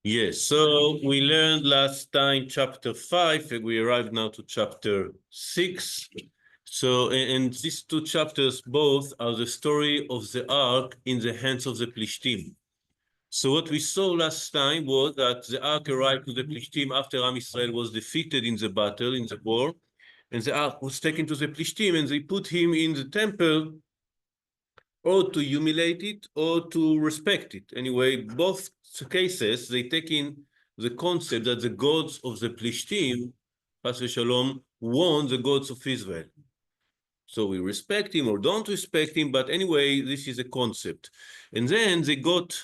Yes, so we learned last time chapter 5, and we arrived now to chapter 6. So, and these two chapters both are the story of the ark in the hands of the Plishtim. So what we saw last time was that the ark arrived to the Plishtim after Am Israel was defeated in the battle, in the war, and the ark was taken to the Plishtim, and they put him in the temple or to humiliate it or to respect it. Anyway, both cases, they take in the concept that the gods of the Plishtim, Chas v'Shalom, won the gods of Israel. So we respect him or don't respect him, but anyway, this is a concept. And then they got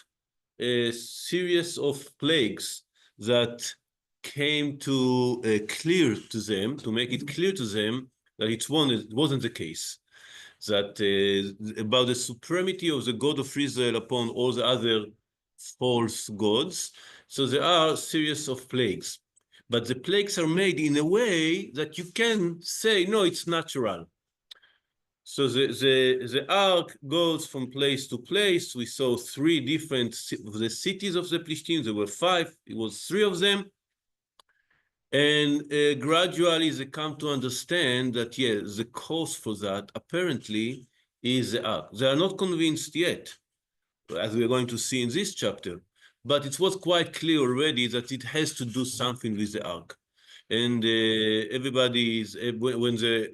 a series of plagues that came to clear to them, to make it clear to them that it wasn't the case. That about the supremacy of the God of Israel upon all the other false gods. So there are a series of plagues, but the plagues are made in a way that you can say, no, it's natural. So the ark goes from place to place. We saw three different the cities of the Plishtim. There were five. It was three of them. And gradually they come to understand that, yeah, the cause for that apparently is the ark. They are not convinced yet, as we're going to see in this chapter, but it was quite clear already that it has to do something with the ark. And everybody is, when the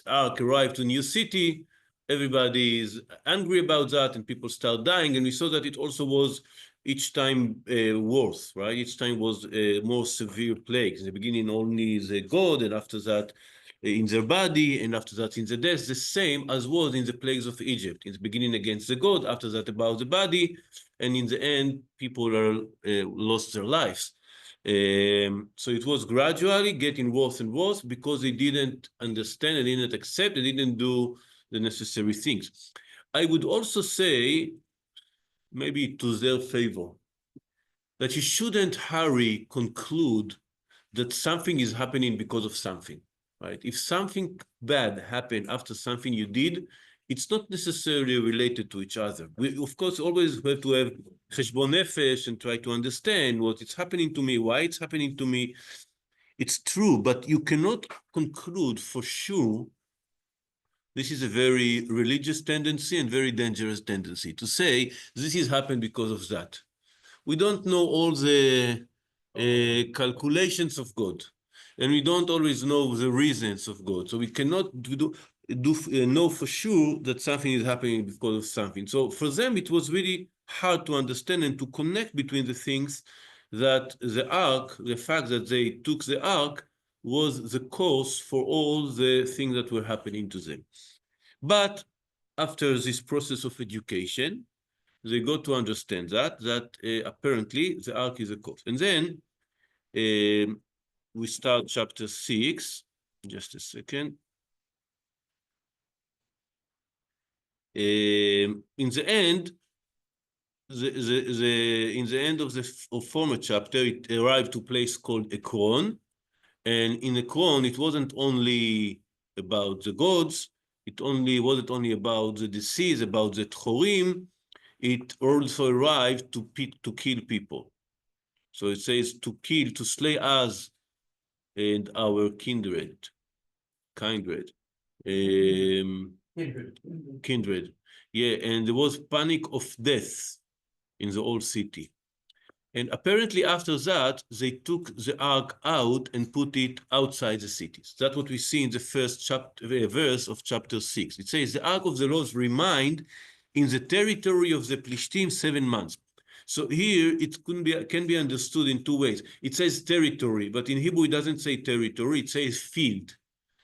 ark arrived to a new city, everybody is angry about that and people start dying. And we saw that it also was each time worse, right? Each time was more severe plagues. In the beginning, only the god, and after that, in their body, and after that, in the death, the same as was in the plagues of Egypt. In the beginning, against the god, after that, about the body, and in the end, people are lost their lives. So it was gradually getting worse and worse because they didn't understand, they didn't accept, they didn't do the necessary things. I would also say, maybe to their favor, that you shouldn't hurry conclude that something is happening because of something, right? If something bad happened after something you did, it's not necessarily related to each other. We, of course, always have to have cheshbon nefesh and try to understand what is happening to me, why it's happening to me. It's true, but you cannot conclude for sure. This is a very religious tendency and very dangerous tendency to say this has happened because of that. We don't know all the calculations of God, and we don't always know the reasons of God. So we cannot know for sure that something is happening because of something. So for them, it was really hard to understand and to connect between the things that the ark, the fact that they took the ark, was the cause for all the things that were happening to them. But after this process of education, they got to understand that apparently the ark is a cause. And then we start chapter 6. Just a second. In the end, in the end of the former chapter, it arrived to a place called Ekron. And in Ekron, it wasn't only about the gods, it wasn't only about the disease, about the Tchorim, it also arrived to kill people. So it says to kill, to slay us and our kindred. Kindred. Yeah, and there was panic of death in the whole city. And apparently after that, they took the ark out and put it outside the cities. That's what we see in the first verse of chapter 6. It says, the ark of the Lord remained in the territory of the Plishtim 7 months. So here it can be understood in two ways. It says territory, but in Hebrew it doesn't say territory, it says field.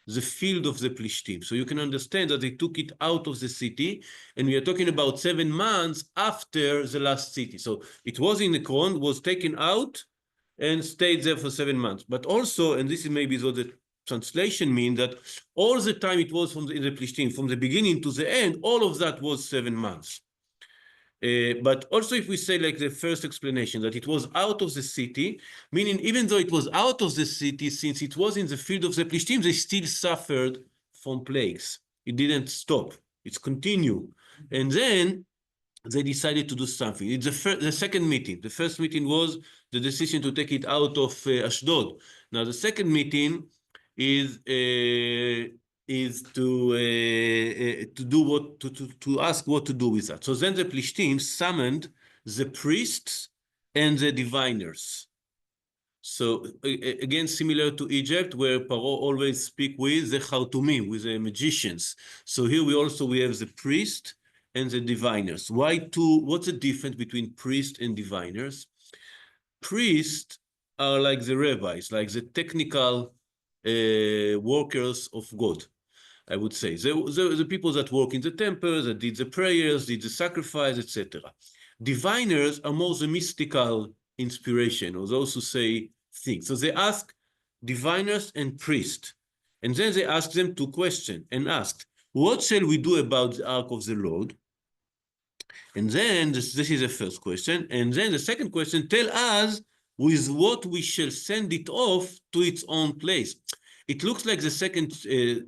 The field of the Plishtim. So you can understand that they took it out of the city, and we are talking about 7 months after the last city. So it was in Ekron, was taken out, and stayed there for 7 months. But also, and this is maybe what the translation means, that all the time it was in the Plishtim, from the beginning to the end, all of that was 7 months. But also if we say like the first explanation, that it was out of the city, meaning even though it was out of the city, since it was in the field of the Plishtim, they still suffered from plagues. It didn't stop. It's continued. And then they decided to do something. It's the second meeting. The first meeting was the decision to take it out of Ashdod. Now the second meeting is to do what to ask what to do with that. So then the Plishtim summoned the priests and the diviners. So again, similar to Egypt, where Paro always speak with the Khartoumim, with the magicians. So here we have the priest and the diviners. Why two? What's the difference between priest and diviners? Priests are like the rabbis, like the technical workers of God, I would say. The people that work in the temple, that did the prayers, did the sacrifice, etc. Diviners are more the mystical inspiration, or those who say things. So they ask diviners and priests, and then they ask them two questions and asked, what shall we do about the ark of the Lord? And then this is the first question. And then the second question, tell us with what we shall send it off to its own place. It looks like the second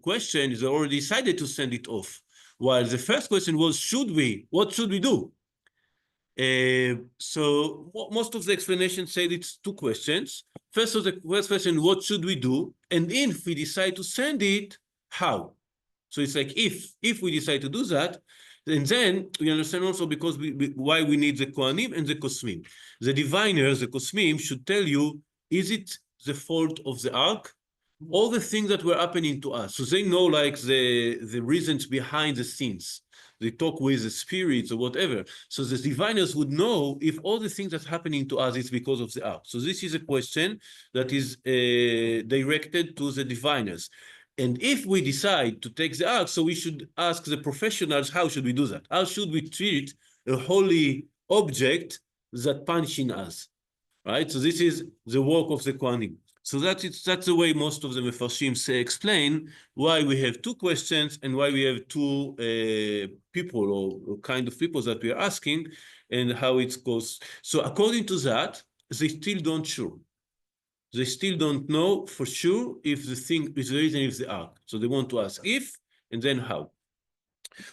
question is already decided to send it off, while the first question was, should we? What should we do? So most of the explanation said it's two questions. First question, what should we do? And if we decide to send it, how? So it's like if we decide to do that, and then we understand also because why we need the Kohanim and the Kosmim. The diviners, the Kosmim, should tell you, is it the fault of the ark? All the things that were happening to us. So they know like the reasons behind the scenes. They talk with the spirits or whatever. So the diviners would know if all the things that's happening to us is because of the ark. So this is a question that is directed to the diviners. And if we decide to take the ark, so we should ask the professionals, how should we do that? How should we treat a holy object that punishing us, right? So this is the work of the Kohanim. So that's the way most of the Mefarshim explain why we have two questions and why we have two people or kind of people that we are asking and how it goes. So according to that, they still don't sure. They still don't know for sure if the reason is the ark. So they want to ask if and then how.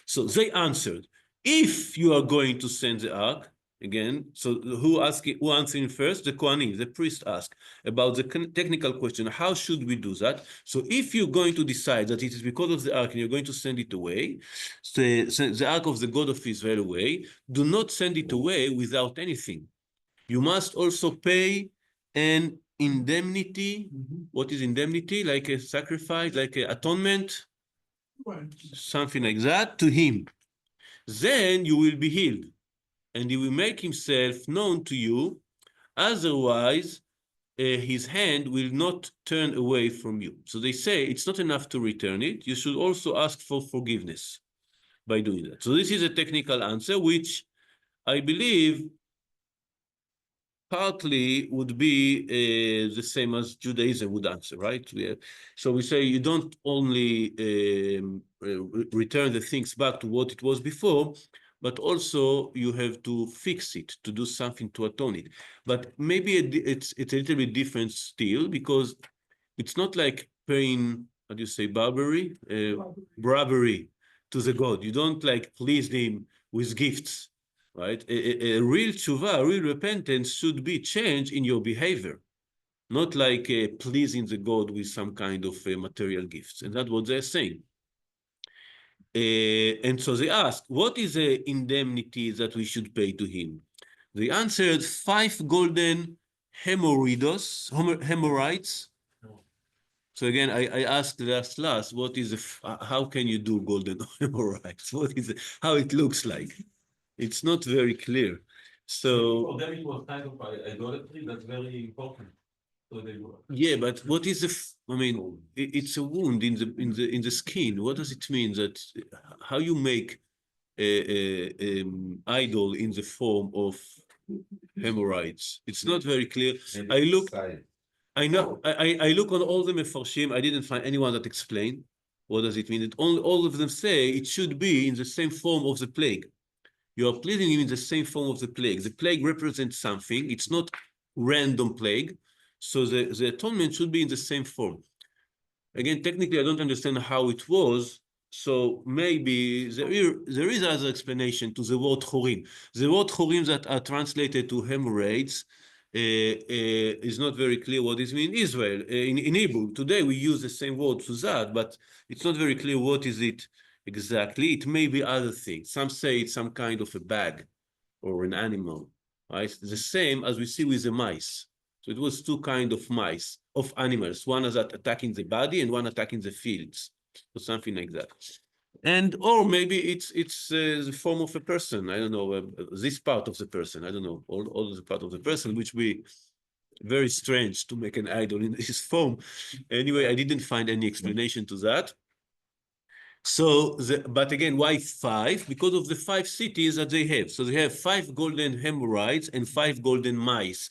So they answered, if you are going to send the ark, again, so who answering first? The Kohanim, the priest asked about the technical question, how should we do that? So if you're going to decide that it is because of the ark and you're going to send it away, send the ark of the God of Israel away, do not send it away without anything. You must also pay an indemnity. What is indemnity? Like a sacrifice, like an atonement, something like that, to him. Then you will be healed, and he will make himself known to you. Otherwise, his hand will not turn away from you. So they say it's not enough to return it. You should also ask for forgiveness by doing that. So this is a technical answer, which I believe partly would be the same as Judaism would answer, right? So we say you don't only return the things back to what it was before, but also you have to fix it, to do something to atone it. But maybe it's a little bit different still, because it's not like paying, how do you say, bribery to the God. You don't like please him with gifts. Right? A real tshuva, a real repentance should be change in your behavior, not like pleasing the God with some kind of material gifts. And that's what they're saying. And so they asked, what is the indemnity that we should pay to him? They answered 5 golden hemorrhoids. So again, I asked last, what is how can you do golden hemorrhoids? What is it, how it looks like? It's not very clear. So for them it was kind of idolatry. That's very important. So they were. Yeah, but what is I mean, it's a wound in the skin. What does it mean that how you make a idol in the form of hemorrhoids? It's not very clear. I look on all the mefarshim. I didn't find anyone that explained what does it mean. That all of them say it should be in the same form of the plague. You are pleasing him in the same form of the plague. The plague represents something. It's not random plague. So the atonement should be in the same form. Again, technically, I don't understand how it was So maybe there is other explanation to the word chorim. The word chorim that are translated to hemorrhoids is not very clear what it means in Israel. In Hebrew, today we use the same word to that, but it's not very clear what is it exactly. It may be other things. Some say it's some kind of a bag or an animal, right? The same as we see with the mice. So it was two kind of mice, of animals. One is attacking the body and one attacking the fields, or something like that. And or maybe it's the form of a person. I don't know, this part of the person. I don't know, all the part of the person, which we very strange to make an idol in this form. Anyway, I didn't find any explanation to that. So, but again, why 5? Because of the 5 cities that they have. So they have 5 golden hemorrhoids and 5 golden mice.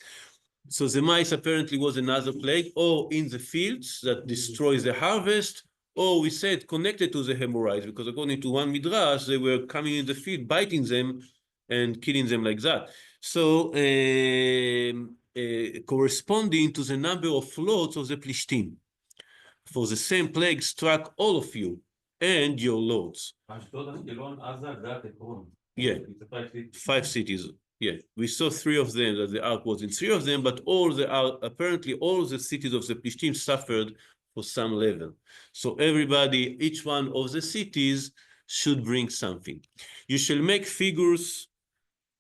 So the mice apparently was another plague, or in the fields that destroys the harvest, or we said connected to the hemorrhoids, because according to one midrash, they were coming in the field, biting them and killing them like that. So corresponding to the number of lots of the Plishtim. For the same plague struck all of you and your lords. Yeah, 5 cities. Yeah, we saw 3 of them, that the ark was in 3 of them, but apparently all the cities of the Plishtim suffered for some level. So everybody, each one of the cities should bring something. You shall make figures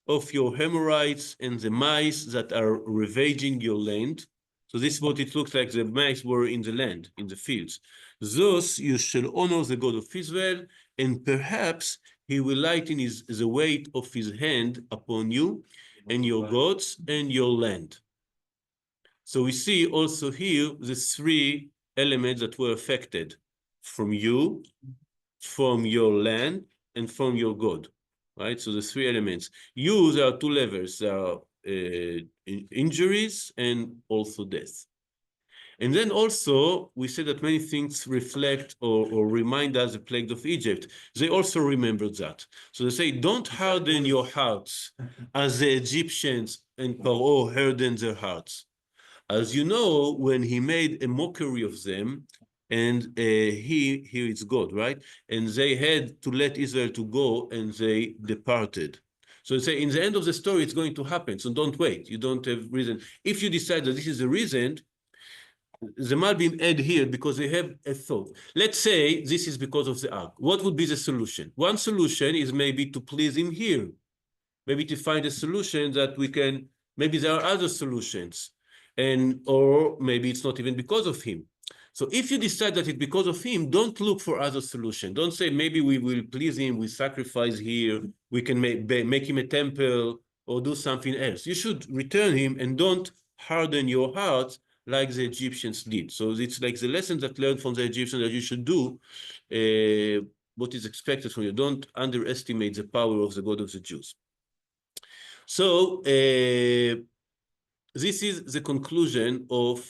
of your hemorrhoids and the mice that are ravaging your land. So this is what it looks like. The mice were in the land, in the fields. Thus you shall honor the God of Israel, and perhaps he will lighten the weight of his hand upon you and your gods and your land. So we see also here the 3 elements that were affected from you, from your land, and from your God. Right? So the 3 elements. You, there are 2 levels. There are injuries and also death. And then also, we say that many things reflect or remind us the plague of Egypt. They also remembered that. So they say, don't harden your hearts as the Egyptians and Paro hardened their hearts. As you know, when he made a mockery of them, and here it's God, right? And they had to let Israel to go, and they departed. So they say, in the end of the story, it's going to happen. So don't wait. You don't have reason. If you decide that this is the reason, the Malbim add here because they have a thought. Let's say this is because of the ark. What would be the solution? One solution is maybe to please him here. Maybe to find a solution that we can, maybe there are other solutions. Or maybe it's not even because of him. So if you decide that it's because of him, don't look for other solution. Don't say maybe we will please him, we sacrifice here, we can make him a temple or do something else. You should return him and don't harden your heart like the Egyptians did. So it's like the lessons that learned from the Egyptians that you should do what is expected from you. Don't underestimate the power of the God of the Jews. So this is the conclusion of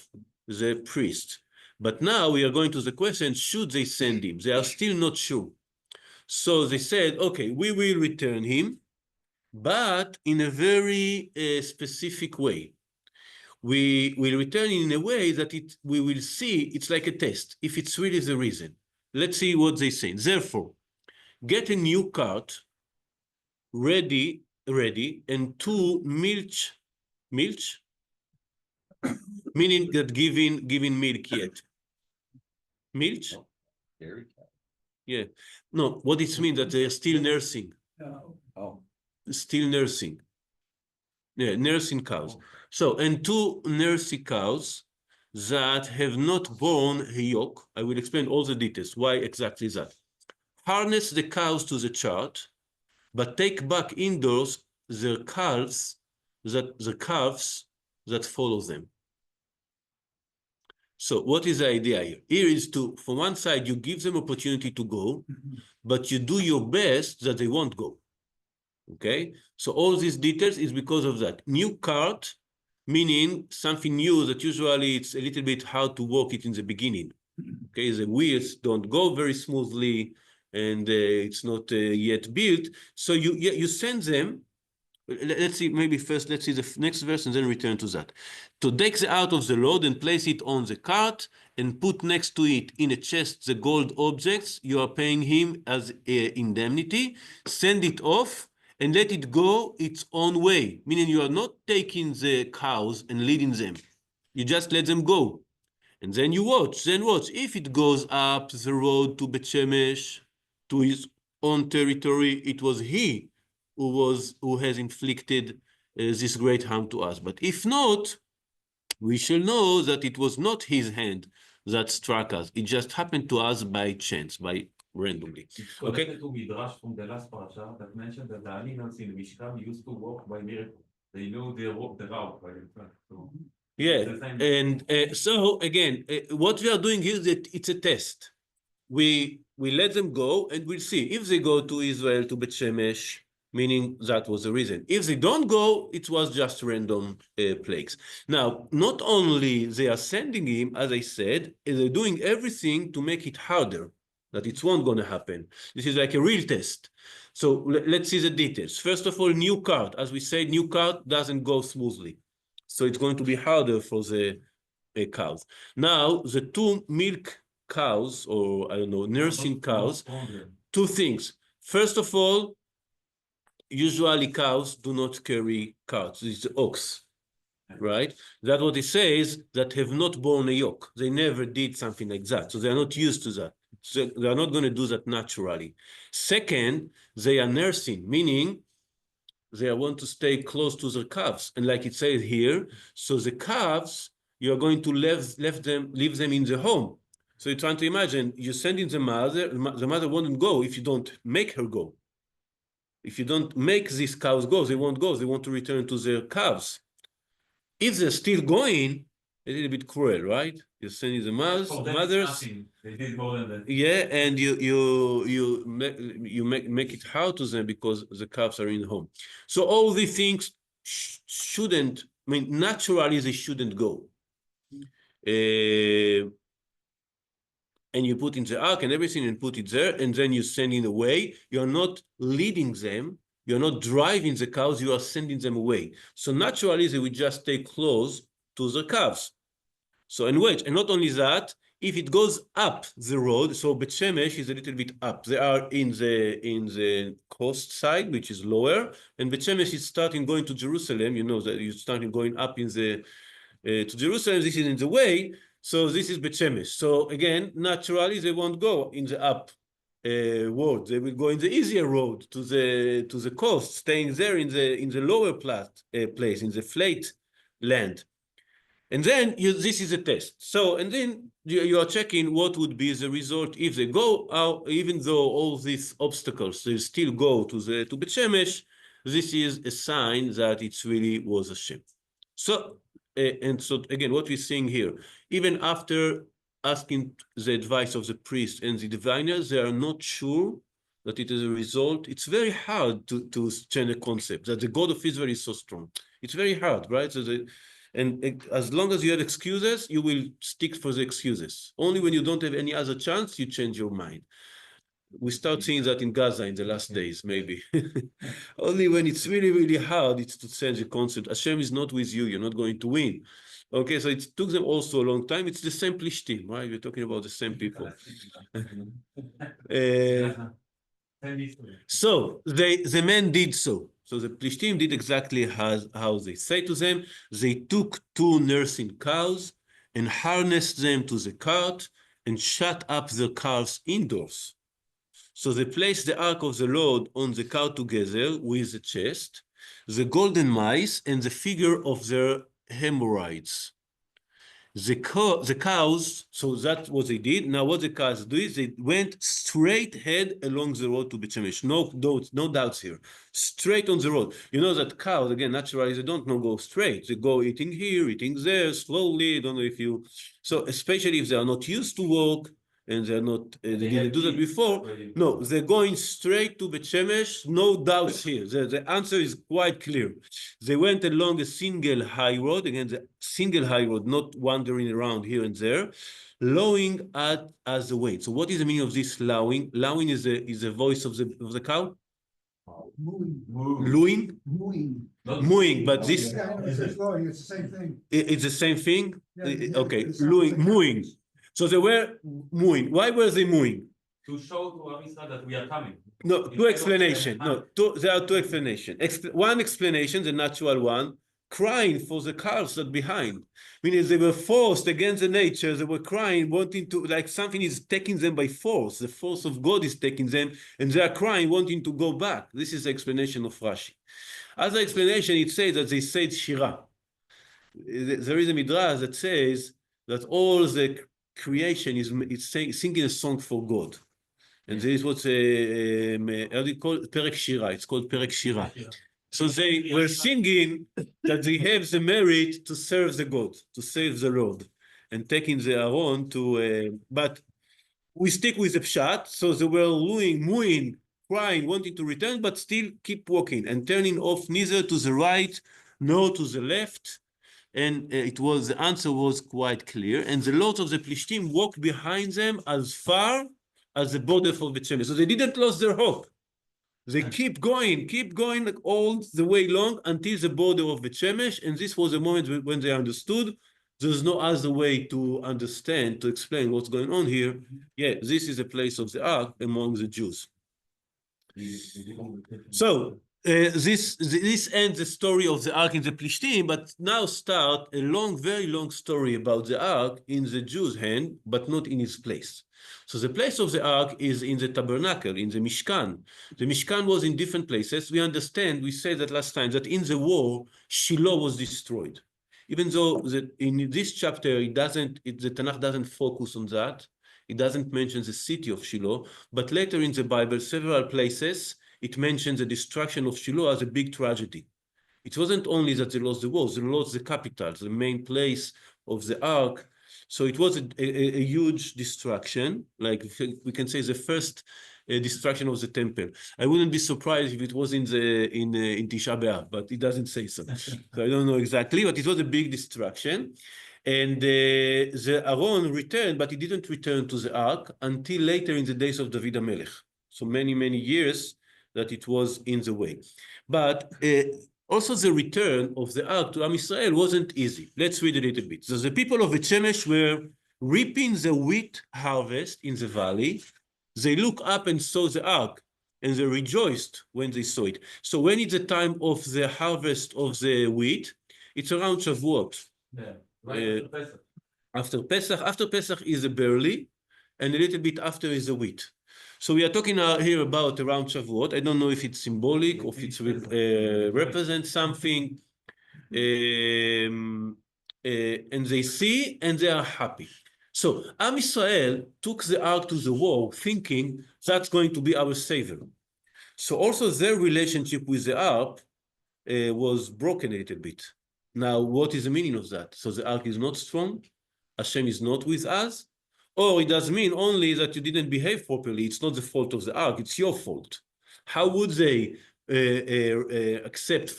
the priest. But now we are going to the question, should they send him? They are still not sure. So they said, okay, we will return him, but in a very specific way. We will return in a way that we will see it's like a test, if it's really the reason. Let's see what they say. Therefore, get a new cart ready, and 2 milch, meaning that giving milk yet. Milch? Yeah. No, what it means that they're still nursing. Oh. Still nursing. Yeah, nursing cows. So, and 2 nursing cows that have not borne a yoke. I will explain all the details. Why exactly that? Harness the cows to the chart, but take back indoors the calves that follow them. So what is the idea here? Here is to, from one side, you give them opportunity to go, but you do your best that they won't go. Okay? So all these details is because of that. New cart, meaning something new that usually it's a little bit hard to work it in the beginning. Okay, the wheels don't go very smoothly and it's not yet built. So you send them let's see, maybe first, let's see the next verse and then return to that. To take the out of the load and place it on the cart and put next to it in a chest the gold objects you are paying him as indemnity, send it off and let it go its own way, meaning you are not taking the cows and leading them. You just let them go. And then you watch, If it goes up the road to Bet Shemesh, to his own territory, it was he who has inflicted this great harm to us. But if not, we shall know that it was not his hand that struck us. It just happened to us by chance, by randomly. It's connected to Midrash from the last parasha that mentioned that the animals in Mishkan used to walk by miracle. They knew the route by themselves. So Yeah, and so again, what we are doing here is that it's a test. We let them go and we'll see. If they go to Israel, to Bet Shemesh, meaning that was the reason. If they don't go, it was just random plagues. Now, not only they are sending him, as I said, they're doing everything to make it harder, that it won't gonna happen. This is like a real test. So let's see the details. First of all, new cart. As we said, new cart doesn't go smoothly. So it's going to be harder for the cows. Now, the two milk cows, or I don't know, nursing cows, two things. First of all, usually cows do not carry carts. It's the ox, right? That's what it says, that have not borne a yoke. They never did something like that. So they are not used to that. So they are not going to do that naturally. Second, they are nursing, meaning they want to stay close to the calves. And like it says here, so the calves, you are going to leave them in the home. So you're trying to imagine, you're sending the mother won't go if you don't make her go. If you don't make these cows go, they won't go. They want to return to their calves. If they're still going, a little bit cruel, right? You're sending the mothers. They did more than that. Yeah, and you make it hard to them because the calves are in home. So all these things shouldn't. I mean, naturally they shouldn't go. And you put in the ark and everything and put it there, and then you send it away. You're not leading them. You're not driving the cows. You are sending them away. So naturally they will just stay close to the calves. So and wait, and not only that, if it goes up the road, so Bet Shemesh is a little bit up. They are in the coast side, which is lower, and Bet Shemesh is starting going to Jerusalem. You know that you're starting going up in the to Jerusalem. This is in the way. So this is Bet Shemesh. So again, naturally they won't go in the up road. They will go in the easier road to the coast, staying there in the lower place, in the flat land. And then this is a test. So, and then you are checking what would be the result if they go out, even though all these obstacles, they still go to Bet Shemesh. This is a sign that it really was a shame. So, and so again, what we're seeing here, even after asking the advice of the priest and the diviners, they are not sure that it is a result. It's very hard to change a concept that the God of Israel is so strong. It's very hard, right? So and as long as you have excuses, you will stick for the excuses. Only when you don't have any other chance, you change your mind. We start seeing that in Gaza in the last days, maybe. Only when it's really, really hard, it's to change the concept. Hashem is not with you. You're not going to win. Okay, so it took them also a long time. It's the same plishtim, right? We're talking about the same people. So the men did so. So the Plishtim did exactly how they say to them. They took two nursing cows and harnessed them to the cart and shut up the calves indoors. So they placed the ark of the Lord on the cart together with the chest, the golden mice, and the figure of their hemorrhoids. The cows, so that's what they did. Now what the cows do is they went straight head along the road to Bet Shemesh. No doubts here. Straight on the road. You know that cows, again, naturally, they don't go straight. They go eating here, eating there, slowly. I don't know if you... So especially if they are not used to walk, and they're not, they didn't do that before. No, they're going straight to Bet Shemesh, no doubts here. The answer is quite clear. They went along a single high road, again, the single high road, not wandering around here and there, lowing as the weight. So what is the meaning of this lowing? Lowing is the voice of the cow? Luin? Mooing, but this It's the same thing. it's the same thing. Yeah, Okay, it's luing, something mooing. So they were mooing. Why were they mooing? To show to Am Yisrael that we are coming. No, two explanation. No, there are two explanations. One explanation, the natural one, crying for the calves that behind. Meaning they were forced against the nature. They were crying, wanting to, like something is taking them by force. The force of God is taking them, and they are crying, wanting to go back. This is the explanation of Rashi. Other explanation, it says that they said Shira. There is a midrash that says that all the creation is singing a song for God. And this is what how do you call it? Perek Shira. It's called Perek Shira. So they were singing that they have the merit to serve the God, to save the Lord, and taking the Aaron to. But we stick with the pshat. So they were mooing, crying, wanting to return, but still keep walking and turning off neither to the right nor to the left. And the answer was quite clear. And the lords of the Plishtim walked behind them as far as the border for the Shemesh. So they didn't lose their hope. They keep going like all the way long until the border of the Shemesh. And this was a moment when they understood there's no other way to understand, to explain what's going on here. Yeah, this is a place of the ark among the Jews. So this ends the story of the ark in the Plishtim, but now start a very long story about the ark in the Jews' hand, but not in its place. So the place of the ark is in the tabernacle, in the Mishkan. The Mishkan was in different places. We said that last time, that in the war, Shiloh was destroyed. Even though in this chapter, the Tanakh doesn't focus on that. It doesn't mention the city of Shiloh, but later in the Bible, several places, it mentions the destruction of Shiloh as a big tragedy. It wasn't only that they lost the walls, they lost the capital, the main place of the ark. So it was a huge destruction, like we can say the first destruction of the temple. I wouldn't be surprised if it was in Tisha B'Av, but it doesn't say so. So I don't know exactly, but it was a big destruction. And the Aaron returned, but he didn't return to the ark until later in the days of David HaMelech. So many years that it was in the way. But also the return of the ark to Am Yisrael wasn't easy. Let's read a little bit. So the people of Shemesh were reaping the wheat harvest in the valley. They looked up and saw the ark, and they rejoiced when they saw it. So when it's the time of the harvest of the wheat, it's around Shavuot. Yeah, right after Pesach. After Pesach is the barley, and a little bit after is the wheat. So we are talking here about around Shavuot. I don't know if it's symbolic or if it represents something. And they see and they are happy. So Am Yisrael took the ark to the war thinking that's going to be our savior. So also their relationship with the ark was broken a little bit. Now, what is the meaning of that? So the ark is not strong, Hashem is not with us, or it does mean only that you didn't behave properly. It's not the fault of the ark, it's your fault. How would they accept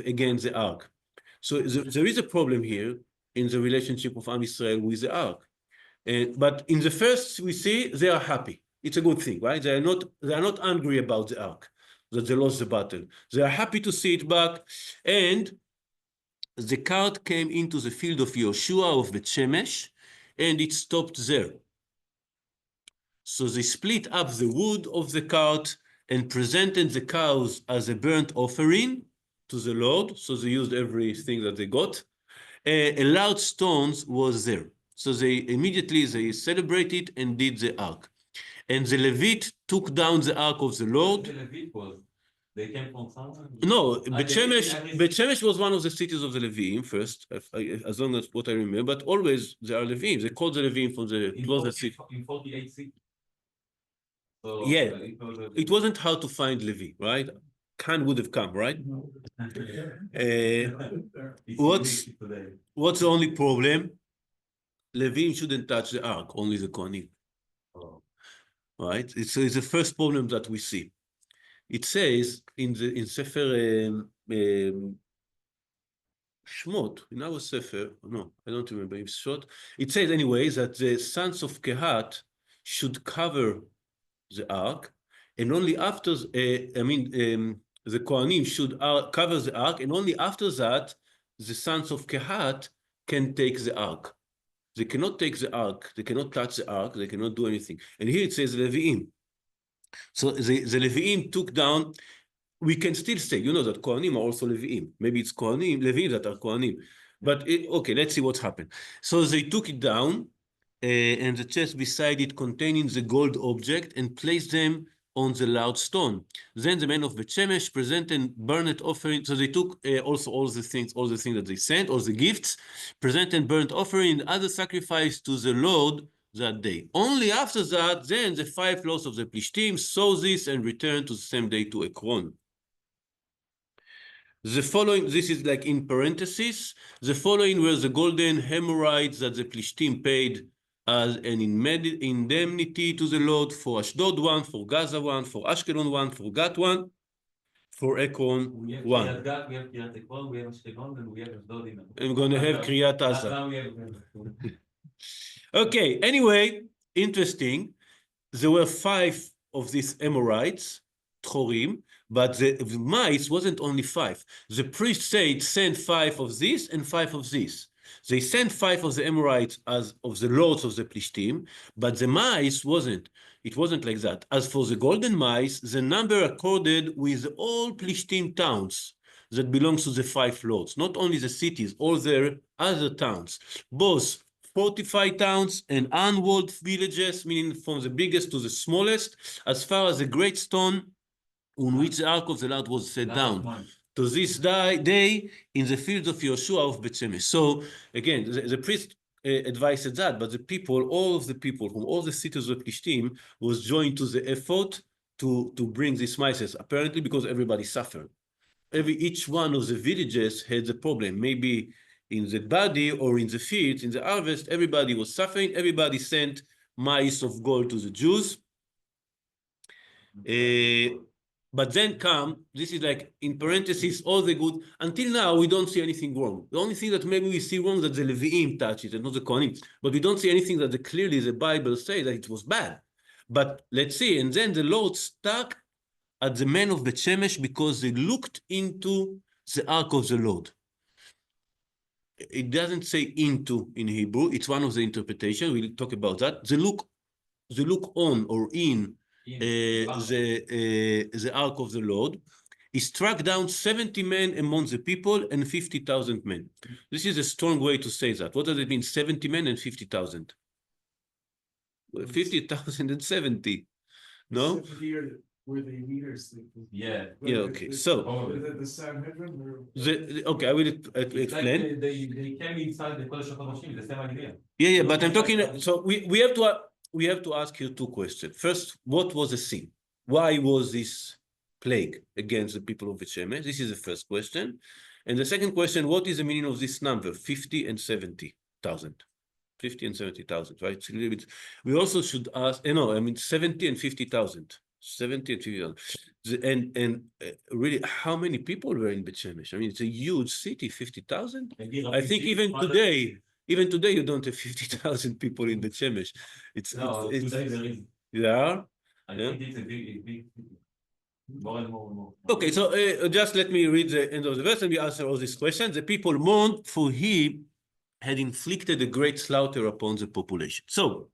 against the ark? So there is a problem here in the relationship of Am Yisrael with the ark. But in the first, we see they are happy. It's a good thing, right? They are not angry about the ark, that they lost the battle. They are happy to see it back. And the cart came into the field of Yehoshua of Beth Shemesh, and it stopped there. So they split up the wood of the cart and presented the cows as a burnt offering to the Lord. So they used everything that they got. A loud stones was there. So they immediately celebrated and did the ark. And the Levite took down the ark of the Lord. The Levite was, they came from somewhere? No, Beth Shemesh was one of the cities of the Levim first, as long as what I remember, but always there are Levim. They called the Levim from the closest city. In 48 cities. So, yeah, it wasn't hard to find Levi, right? Khan would have come, right? What's the only problem? Levim shouldn't touch the ark, only the Kohanim. Oh. Right? It's the first problem that we see. It says in Sefer Shmot, in our Sefer, no, I don't remember, it's short. It says anyway that the sons of Kehat should cover the ark, and only after, the Kohanim should cover the ark, and only after that, the sons of Kehat can take the ark. They cannot take the ark, they cannot touch the ark, they cannot do anything. And here it says Levi'im. So the Levi'im took down, we can still say, you know that Kohanim are also Levi'im. Maybe it's Kohanim, Levi'im that are Kohanim. But okay, let's see what's happened. So they took it down, and the chest beside it containing the gold object, and placed them on the loud stone. Then the men of Beth Shemesh presented burnt offering. So they took also all the things that they sent, all the gifts, presented burnt offering and other sacrifice to the Lord that day. Only after that, then the 5 lords of the Plishtim saw this and returned to the same day to Ekron. The following, this is like in parentheses, the following were the golden hemorrhoids that the Plishtim paid as an indemnity to the Lord, for Ashdod 1, for Gaza 1, for Ashkelon 1, for Gat 1, for Ekron 1. We have Kiryat Ekron, we have Ashkelon, and we have Ashdod. I'm going to have Kiryat Aza. Okay, anyway, interesting. There were 5 of these hemorrhoids, Tchorim, but the mice wasn't only 5. The priest said, send 5 of this and 5 of this. They sent 5 of the hemorrhoids as of the lords of the Plishtim, but the mice wasn't. It wasn't like that. As for the golden mice, the number accorded with all Plishtim towns that belongs to the 5 lords, not only the cities, all their other towns, both fortified towns and unwalled villages, meaning from the biggest to the smallest, as far as the great stone on which the ark of the Lord was set down. To this day, in the fields of Yoshua of Beth Shemesh. So again, the priest advised that, but the people, all of the people from all the cities of Plishtim was joined to the effort to bring these mice, apparently because everybody suffered. Each one of the villages had a problem, maybe in the body or in the fields, in the harvest, everybody was suffering, everybody sent mice of gold to the Jews. But then this is like, in parentheses, all the good. Until now, we don't see anything wrong. The only thing that maybe we see wrong is that the Levi'im touch it and not the Kohanim. But we don't see anything that clearly the Bible says that it was bad. But let's see. And then the Lord stuck at the men of Beth Shemesh because they looked into the ark of the Lord. It doesn't say into in Hebrew. It's one of the interpretations. We'll talk about that. They look on or in the ark of the Lord. He struck down 70 men among the people and 50,000 men. This is a strong way to say that. What does it mean, 70 men and 50,000? 50,000 and 70, no? Where the leaders. Yeah. Yeah, okay. So, The Sanhedrin or? okay, I will explain. Like they came inside the Kodesh HaKodashim, the same idea. Yeah, but I'm talking, so we have to ask you 2 questions. First, what was the sin? Why was this plague against the people of Beth Shemesh? This is the first question. And the second question, what is the meaning of this number, 50 and 70,000? 50 and 70,000, right? It's a little bit, we also should ask, 70 and 50,000. 70 and 50,000. And really, how many people were in Beth Shemesh? I mean, it's a huge city, 50,000. I think even today, you don't have 50,000 people in Beth Shemesh. It's there is. Yeah. I think it's a big more and more. Okay, so just let me read the end of the verse and we answer all these questions. The people mourned, for he had inflicted a great slaughter upon the population. So,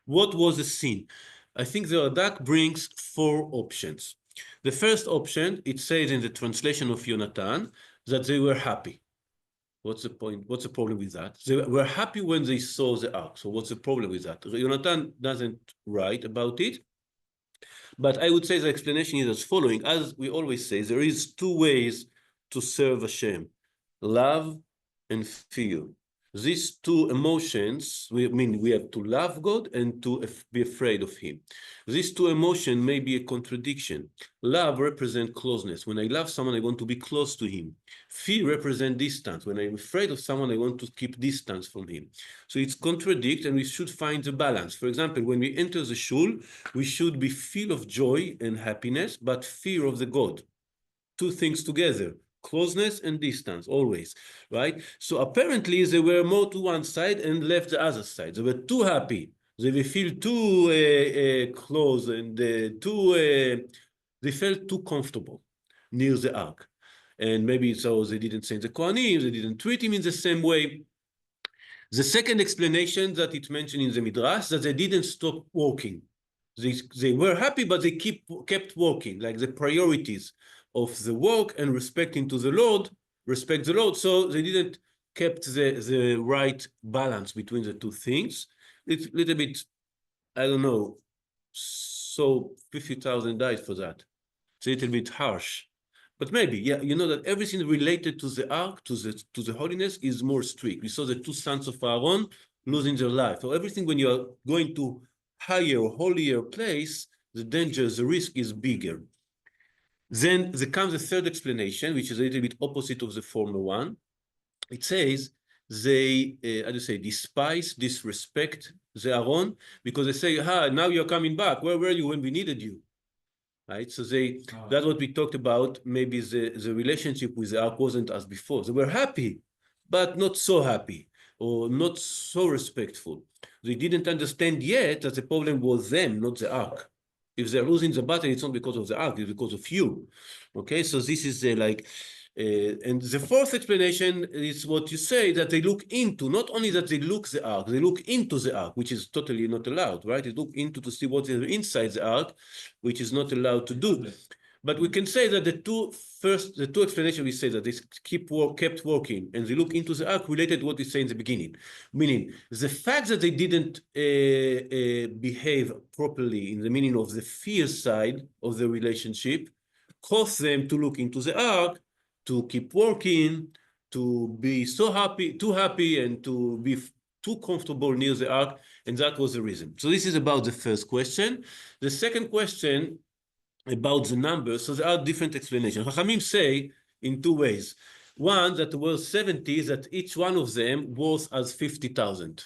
what was the sin? I think the Radak brings 4 options. The first option, it says in the translation of Yonatan, that they were happy. What's the point? What's the problem with that? They were happy when they saw the ark. So what's the problem with that? Yonatan doesn't write about it. But I would say the explanation is as following. As we always say, there is 2 ways to serve Hashem: love and fear. These 2 emotions, we have to love God and to be afraid of Him. These 2 emotions may be a contradiction. Love represents closeness. When I love someone, I want to be close to him. Fear represents distance. When I'm afraid of someone, I want to keep distance from him. So it's contradict, and we should find the balance. For example, when we enter the shul, we should be full of joy and happiness, but fear of the God. 2 things together. Closeness and distance, always, right? So apparently they were more to one side and left the other side. They were too happy. They feel too close and they felt too comfortable near the ark. And maybe so they didn't send the Kohanim, they didn't treat him in the same way. The second explanation that it's mentioned in the Midrash, that they didn't stop walking. They were happy, but they kept walking, like the priorities of the work and respecting to the Lord, respect the Lord. So they didn't kept the right balance between the two things. It's a little bit, I don't know, so 50,000 died for that. It's a little bit harsh. But maybe, yeah, you know that everything related to the ark, to the holiness, is more strict. We saw the two sons of Aaron losing their life. So everything when you are going to higher, holier place, the danger, the risk is bigger. Then there comes the third explanation, which is a little bit opposite of the former one. It says they, how do you say, despise, disrespect the Aaron, because they say, now you're coming back. Where were you when we needed you? Right? So that's what we talked about. Maybe the relationship with the ark wasn't as before. They were happy, but not so happy or not so respectful. They didn't understand yet that the problem was them, not the ark. If they're losing the battle, it's not because of the ark, it's because of you. Okay, so this is and the fourth explanation is what you say, that they look into, not only that they look the ark, they look into the ark, which is totally not allowed, right? They look into to see what is inside the ark, which is not allowed to do. But we can say that the two explanations we say that they kept working and they look into the ark related to what we say in the beginning, meaning the fact that they didn't behave properly in the meaning of the fear side of the relationship caused them to look into the ark, to keep working, to be so happy, too happy, and to be too comfortable near the ark, and that was the reason. So this is about the first question. The second question about the numbers, so there are different explanations. Chachamim say in two ways. One, that there were 70, that each one of them was as 50,000.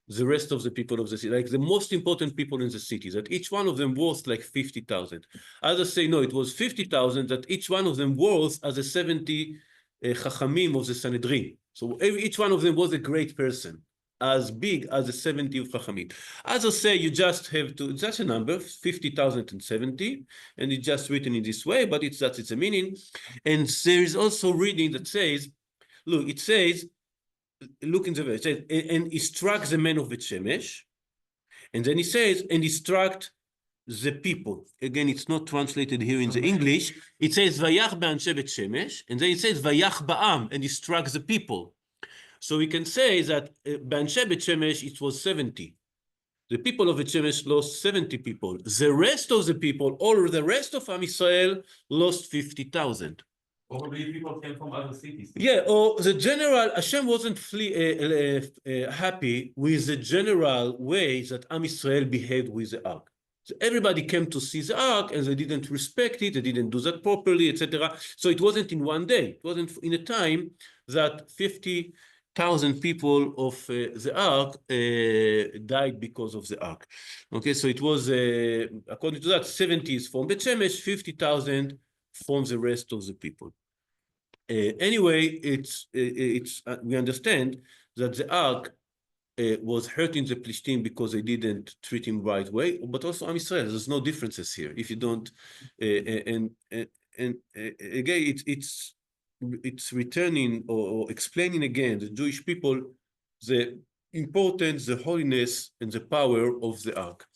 The rest of the people of the city, like the most important people in the city, that each one of them was like 50,000. Others say, no, it was 50,000, that each one of them was as a 70 Chachamim of the Sanhedrin. So each one of them was a great person, as big as the 70 of Chachamim. Others say you just have to, that's a number, 50,070, and it's just written in this way, but it's a meaning. And there is also reading that says, look, it says, look in the verse, it says, and he struck the men of Bet Shemesh, and then he says, and he struck the people. Again, it's not translated here in the English. It says, Vayach be'anshe Bet Shemesh, and then it says, Vayach ba'am, and he struck the people. So we can say that be'anshe Bet Shemesh, it was 70. The people of Bet Shemesh lost 70 people. The rest of the people, all the rest of Am Yisrael, lost 50,000. Probably people came from other cities. Yeah, or the general, Hashem wasn't happy with the general way that Am Yisrael behaved with the ark. So everybody came to see the ark and they didn't respect it, they didn't do that properly, etc. So it wasn't in one day. It wasn't in a time that 50,000 people of the ark died because of the ark. Okay, so it was, according to that, 70 is from Bet Shemesh, 50,000 from the rest of the people. Anyway, we understand that the ark was hurting the Plishtim because they didn't treat him right way, but also Am Yisrael. There's no differences here. If you don't, and again, it's returning or explaining again the Jewish people the importance, the holiness, and the power of the ark.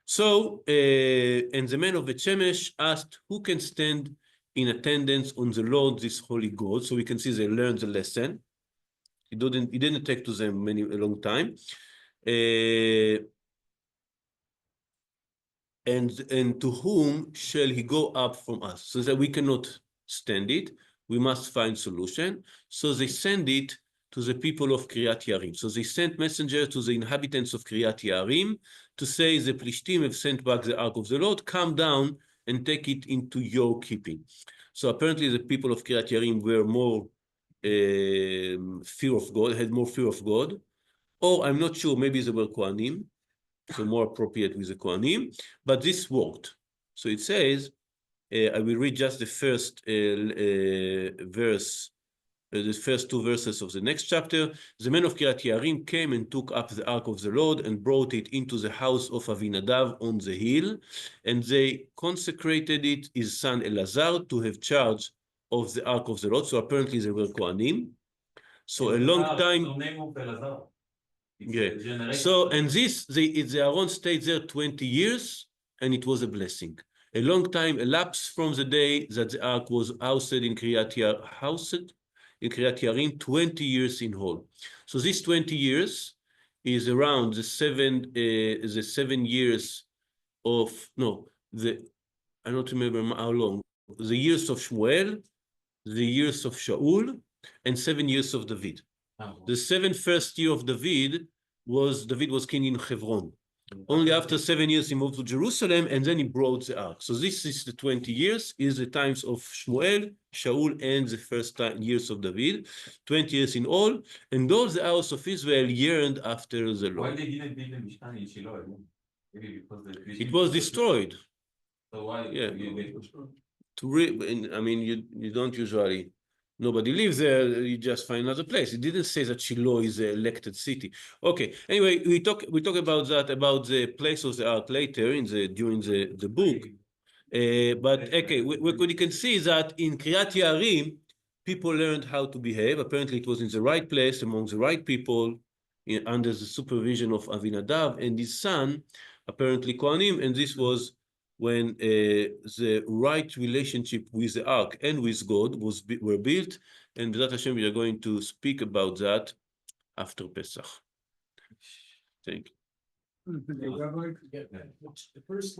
So, and the men of Bet Shemesh asked, who can stand in attendance on the Lord, this holy God? So we can see they learned the lesson. It didn't take to them a long time. And to whom shall he go up from us? So that we cannot stand it, we must find solution. So they send it to the people of Kiryat Yarim. So they sent messengers to the inhabitants of Kiryat Yarim to say, the Plishtim have sent back the ark of the Lord, come down and take it into your keeping. So apparently the people of Kiryat Yarim were more fear of God, had more fear of God, or I'm not sure, maybe they were Kohanim, so more appropriate with the Kohanim, but this worked. So it says, I will read just the first verse the first two verses of the next chapter. The men of Kiryat Yearim came and took up the ark of the Lord and brought it into the house of Avinadav on the hill, and they consecrated it, his son Elazar, to have charge of the ark of the Lord. So apparently they were Kohanim. So a long time. The name of Elazar. It's Yeah. a generation. So, and this, the Aaron stayed there 20 years, and it was a blessing. A long time elapsed from the day that the ark was housed in Kiryat Yearim, 20 years in whole. So this 20 years is around the 7 years of, I don't remember how long, the years of Shmuel, the years of Shaul, and 7 years of David. The 7 first year of David was king in Hebron. Only after 7 years he moved to Jerusalem, and then he brought the ark. So this is the 20 years, is the times of Shmuel, Shaul, and the first years of David. 20 years in all, and all the house of Israel yearned after the Why Lord. they didn't build the Mishkan in Shiloh? Maybe because It was destroyed. So why? Yeah. They I mean, you don't usually, nobody lives there, you just find another place. It didn't say that Shiloh is an elected city. Okay, anyway, we talk about that, about the place of the ark later during the book. But okay, what you can see is that in Kiryat Yearim, people learned how to behave. Apparently it was in the right place, among the right people, under the supervision of Avinadav and his son, apparently Kohanim, and this was when the right relationship with the ark and with God were built, and B'ezrat Hashem, we are going to speak about that after Pesach. Thank you. Okay, Rabbi, the first